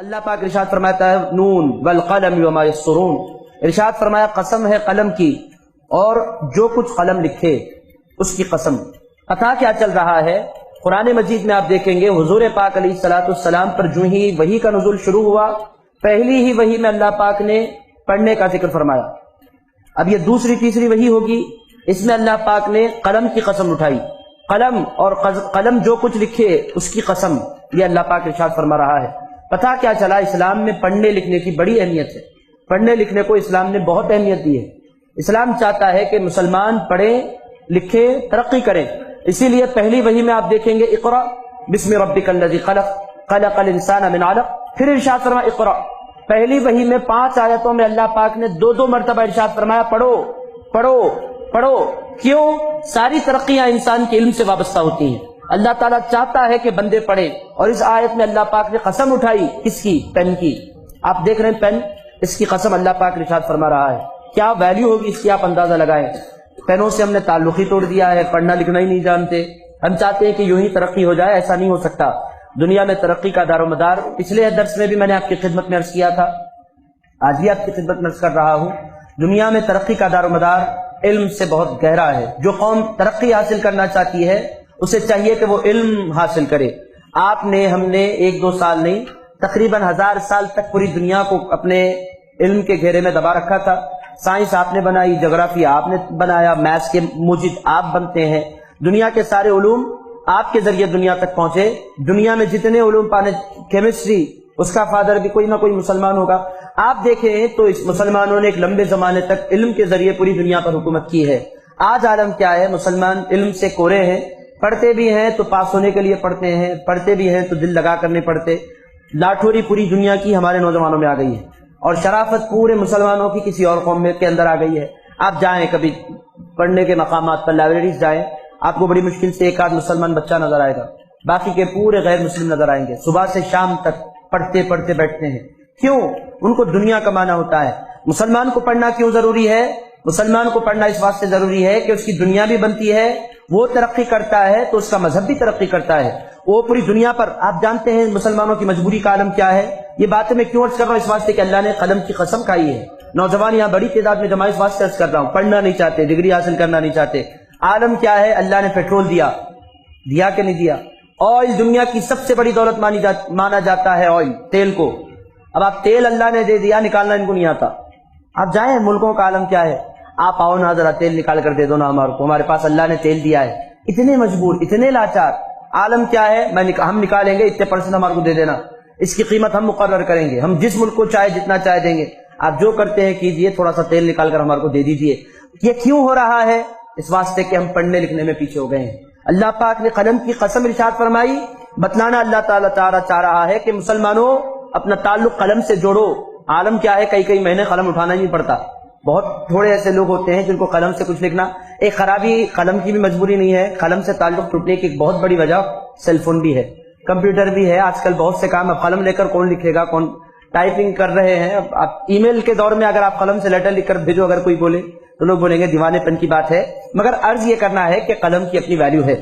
اللہ پاک ارشاد فرماتا ہے نون والقلم وما یسطرون، ارشاد فرمایا قسم ہے قلم کی اور جو کچھ قلم لکھے اس کی قسم۔ پتہ کیا چل رہا ہے؟ قرآن مجید میں آپ دیکھیں گے حضور پاک علیہ الصلوۃ والسلام پر جو ہی وحی کا نزول شروع ہوا، پہلی ہی وحی میں اللہ پاک نے پڑھنے کا ذکر فرمایا۔ اب یہ دوسری تیسری وحی ہوگی، اس میں اللہ پاک نے قلم کی قسم اٹھائی، قلم اور قلم جو کچھ لکھے اس کی قسم، یہ اللہ پاک ارشاد فرما رہا ہے۔ پتہ کیا چلا؟ اسلام میں پڑھنے لکھنے کی بڑی اہمیت ہے، پڑھنے لکھنے کو اسلام نے بہت اہمیت دی ہے۔ اسلام چاہتا ہے کہ مسلمان پڑھیں لکھیں ترقی کریں، اسی لیے پہلی وحی میں آپ دیکھیں گے اقرا بسم ربک الذی خلق خلق الانسان من علق، پھر ارشاد فرمایا اقرا۔ پہلی وحی میں 5 آیتوں میں اللہ پاک نے 2 مرتبہ ارشاد فرمایا پڑھو پڑھو پڑھو۔ کیوں؟ ساری ترقیاں انسان کے علم سے وابستہ ہوتی ہیں۔ اللہ تعالیٰ چاہتا ہے کہ بندے پڑھیں، اور اس آیت میں اللہ پاک نے قسم اٹھائی، کس کی؟ پین کی۔ آپ دیکھ رہے ہیں پین، اس کی قسم اللہ پاک ارشاد فرما رہا ہے۔ کیا ویلیو ہوگی اس کی آپ اندازہ لگائیں۔ پینوں سے ہم نے تعلق ہی توڑ دیا ہے، پڑھنا لکھنا ہی نہیں جانتے۔ ہم چاہتے ہیں کہ یوں ہی ترقی ہو جائے، ایسا نہیں ہو سکتا۔ دنیا میں ترقی کا دار و مدار، پچھلے درس میں بھی میں نے آپ کی خدمت میں عرض کیا تھا، آج بھی آپ کی خدمت میں عرض کر رہا ہوں، دنیا میں ترقی کا دار و مدار علم سے بہت گہرا ہے۔ جو قوم ترقی حاصل کرنا چاہتی ہے اسے چاہیے کہ وہ علم حاصل کرے۔ آپ نے، ہم نے 1-2 سال نہیں، تقریباً 1000 سال تک پوری دنیا کو اپنے علم کے گھیرے میں دبا رکھا تھا۔ سائنس آپ نے بنائی، جغرافیہ آپ نے بنایا، میتھس کے موجد آپ بنتے ہیں، دنیا کے سارے علوم آپ کے ذریعے دنیا تک پہنچے۔ دنیا میں جتنے علوم پانے، کیمسٹری، اس کا فادر بھی کوئی نہ کوئی مسلمان ہوگا۔ آپ دیکھیں تو اس مسلمانوں نے ایک لمبے زمانے تک علم کے ذریعے پوری دنیا پر حکومت کی ہے۔ آج عالم کیا ہے؟ مسلمان علم سے کورے ہیں، پڑھتے بھی ہیں تو پاس ہونے کے لیے پڑھتے ہیں، پڑھتے بھی ہیں تو دل لگا کر نہیں پڑھتے۔ لاٹھوری پوری دنیا کی ہمارے نوجوانوں میں آ گئی ہے، اور شرافت پورے مسلمانوں کی کسی اور قوم میں کے اندر آ گئی ہے۔ آپ جائیں کبھی پڑھنے کے مقامات پر، لائبریریز جائیں، آپ کو بڑی مشکل سے 1 آدھ مسلمان بچہ نظر آئے گا، باقی کے پورے غیر مسلم نظر آئیں گے۔ صبح سے شام تک پڑھتے پڑھتے بیٹھتے ہیں۔ کیوں؟ ان کو دنیا کمانا ہوتا ہے۔ مسلمان کو پڑھنا کیوں ضروری ہے؟ مسلمان کو پڑھنا اس واسطے ضروری ہے کہ اس کی دنیا بھی بنتی ہے، وہ ترقی کرتا ہے تو اس کا مذہب بھی ترقی کرتا ہے۔ وہ پوری دنیا پر، آپ جانتے ہیں مسلمانوں کی مجبوری کا عالم کیا ہے۔ یہ باتیں میں کیوں عرض کر رہا ہوں؟ اس واسطے کہ اللہ نے قلم کی قسم کھائی ہے۔ نوجوان یہاں بڑی تعداد میں جمع، اس واسطے عرض کر رہا ہوں، پڑھنا نہیں چاہتے، ڈگری حاصل کرنا نہیں چاہتے۔ عالم کیا ہے؟ اللہ نے پیٹرول دیا کہ نہیں دیا؟ آئل دنیا کی سب سے بڑی دولت مانا جاتا ہے، آئل، تیل کو۔ اب آپ تیل اللہ نے دے دیا، نکالنا ان کو نہیں آتا۔ آپ جائیں، ملکوں کا عالم کیا ہے، آپ آؤ نا ذرا تیل نکال کر دے دو نا ہمارے کو، ہمارے پاس اللہ نے تیل دیا ہے۔ اتنے مجبور، اتنے لاچار۔ عالم کیا ہے؟ ہم نکالیں گے، اتنے % ہمارے کو دے دینا، اس کی قیمت ہم مقرر کریں گے، ہم جس ملک کو چاہے جتنا چاہے دیں گے، آپ جو کرتے ہیں کیجئے، تھوڑا سا تیل نکال کر ہمارے کو دے دیجئے۔ یہ کیوں ہو رہا ہے؟ اس واسطے کہ ہم پڑھنے لکھنے میں پیچھے ہو گئے ہیں۔ اللہ پاک نے قلم کی قسم ارشاد فرمائی، بتلانا اللہ تعالیٰ چاہ رہا ہے کہ مسلمانوں اپنا تعلق قلم سے جوڑو۔ عالم کیا ہے؟ کئی مہینے قلم اٹھانا ہی نہیں پڑتا۔ بہت تھوڑے ایسے لوگ ہوتے ہیں جن کو قلم سے کچھ لکھنا، ایک خرابی قلم کی بھی مجبوری نہیں ہے، قلم سے تعلق ٹوٹنے کی ایک بہت بڑی وجہ سیل فون بھی ہے، کمپیوٹر بھی ہے۔ آج کل بہت سے کام اب قلم لے کر کون لکھے گا، کون ٹائپنگ کر رہے ہیں۔ آپ ای میل کے دور میں اگر آپ قلم سے لیٹر لکھ کر بھیجو، اگر کوئی بولے تو لوگ بولیں گے دیوانے پن کی بات ہے، مگر عرض یہ کرنا ہے کہ قلم کی اپنی ویلیو ہے۔